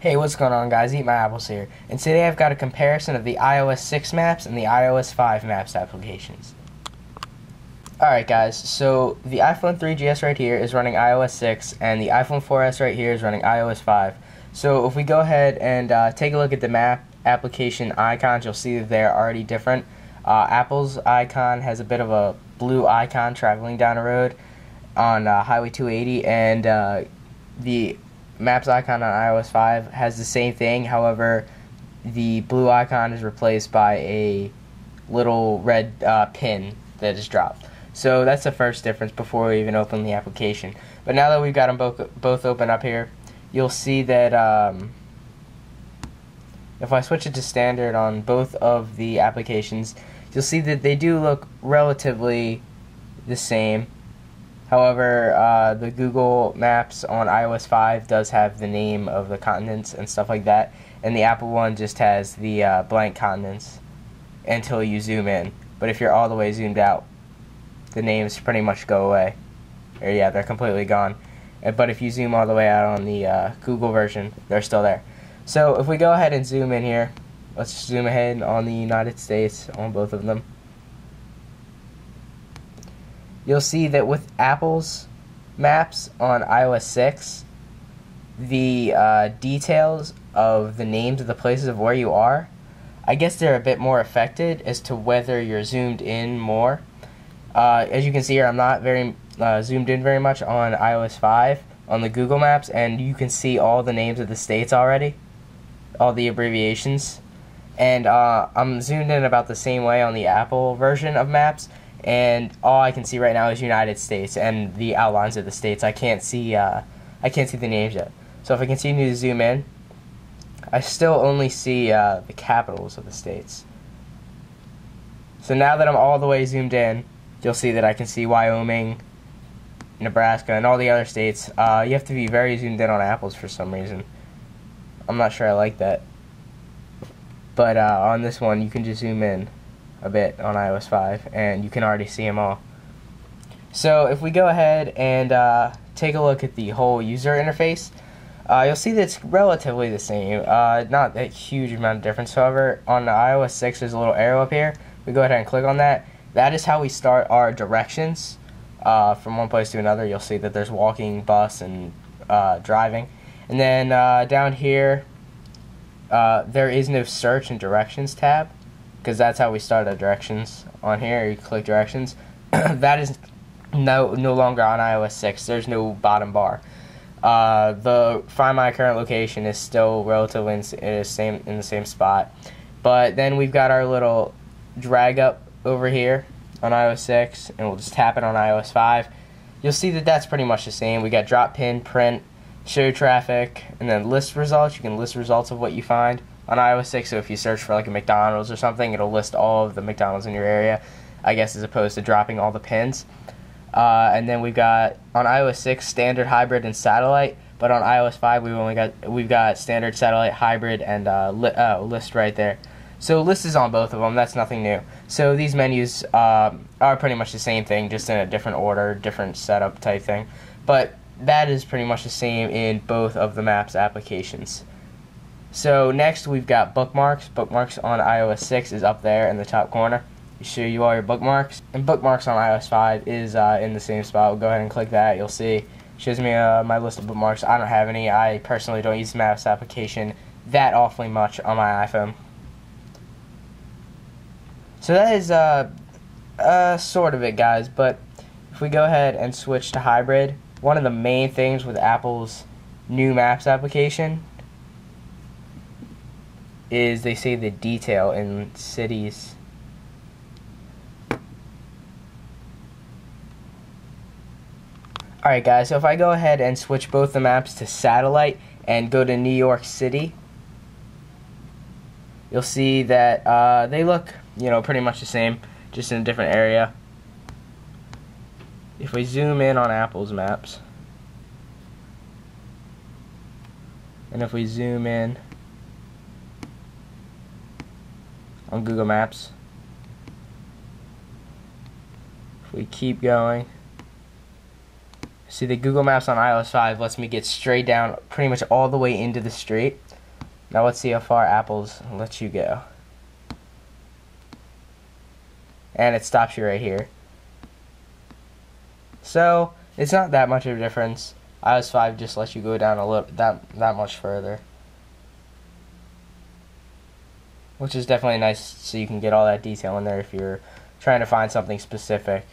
Hey, what's going on, guys? Eat My Apples here. And today I've got a comparison of the iOS 6 maps and the iOS 5 maps applications. Alright guys, so the iPhone 3GS right here is running iOS 6 and the iPhone 4S right here is running iOS 5. So if we go ahead and take a look at the map application icons, you'll see that they're already different. Apple's icon has a bit of a blue icon traveling down a road on Highway 280, and the Maps icon on iOS 5 has the same thing. However, the blue icon is replaced by a little red pin that is dropped. So that's the first difference before we even open the application. But now that we've got them both open up here, you'll see that if I switch it to standard on both of the applications, you'll see that they do look relatively the same. However, the Google Maps on iOS 5 does have the name of the continents and stuff like that, and the Apple one just has the blank continents until you zoom in. But if you're all the way zoomed out, the names pretty much go away. Or yeah, they're completely gone. But if you zoom all the way out on the Google version, they're still there. So if we go ahead and zoom in here, let's zoom ahead on the United States on both of them. You'll see that with Apple's maps on iOS 6, the details of the names of the places of where you are, I guess they're a bit more affected as to whether you're zoomed in more. As you can see here, I'm not very zoomed in very much on iOS 5 on the Google Maps, and you can see all the names of the states already, all the abbreviations. And I'm zoomed in about the same way on the Apple version of Maps, and all I can see right now is United States and the outlines of the states. I can't see the names yet. So if I continue to zoom in, I still only see the capitals of the states. So now that I'm all the way zoomed in, you'll see that I can see Wyoming, Nebraska, and all the other states. You have to be very zoomed in on Apples for some reason. I'm not sure I like that. But on this one, you can just zoom in a bit on iOS 5, and you can already see them all. So if we go ahead and take a look at the whole user interface, you'll see that it's relatively the same. Not a huge amount of difference. However, on the iOS 6, there's a little arrow up here. We go ahead and click on that. That is how we start our directions from one place to another. You'll see that there's walking, bus, and driving. And then down here, there is no search and directions tab, because that's how we start our directions on here. You click directions. That is no longer on iOS 6. There's no bottom bar. The Find My Current Location is still relatively in the same spot. But then we've got our little drag up over here on iOS 6, and we'll just tap it on iOS 5. You'll see that that's pretty much the same. We got drop pin, print, show traffic, and then list results. You can list results of what you find on iOS 6, so if you search for like a McDonald's or something, it'll list all of the McDonald's in your area, I guess, as opposed to dropping all the pins. And then we've got on iOS 6 standard, hybrid, and satellite, but on iOS 5 we've got standard, satellite, hybrid, and list right there. So list is on both of them. That's nothing new. So these menus are pretty much the same thing, just in a different order, different setup type thing. But that is pretty much the same in both of the Maps applications. So next we've got bookmarks. Bookmarks on iOS 6 is up there in the top corner. We show you all your bookmarks. And bookmarks on iOS 5 is in the same spot. We'll go ahead and click that. You'll see it shows me my list of bookmarks. I don't have any. I personally don't use the Maps application that awfully much on my iPhone. So that is sort of it, guys. But if we go ahead and switch to hybrid, one of the main things with Apple's new Maps application is they say the detail in cities. Alright guys, so if I go ahead and switch both the maps to satellite and go to New York City, you'll see that they look, pretty much the same, just in a different area. If we zoom in on Apple's maps, and if we zoom in on Google Maps, if we keep going, See, the Google Maps on iOS 5 lets me get straight down pretty much all the way into the street. Now let's see how far Apple's lets you go. And it stops you right here. So it's not that much of a difference. iOS 5 just lets you go down a little that much further, which is definitely nice, so you can get all that detail in there if you're trying to find something specific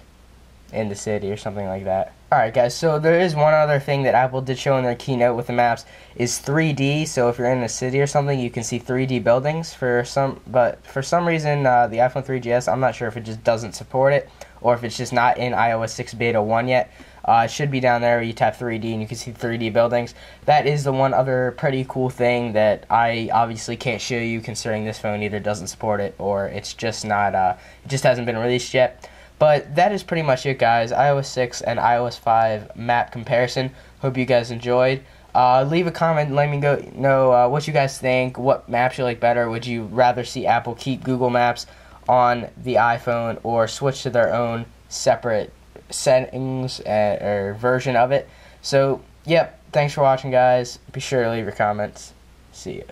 in the city or something like that. Alright guys, so there is one other thing that Apple did show in their keynote with the maps is 3D. So if you're in a city or something, you can see 3D buildings but for some reason the iPhone 3GS, I'm not sure if it just doesn't support it or if it's just not in iOS 6 beta 1 yet. It should be down there where you tap 3D and you can see 3D buildings. That is the one other pretty cool thing that I obviously can't show you, considering this phone either doesn't support it or it's just not it just hasn't been released yet. But that is pretty much it, guys. iOS 6 and iOS 5 map comparison. Hope you guys enjoyed. Leave a comment and let me know what you guys think. What maps you like better? Would you rather see Apple keep Google Maps on the iPhone or switch to their own separate settings or version of it? So, yep. Thanks for watching, guys. Be sure to leave your comments. See ya.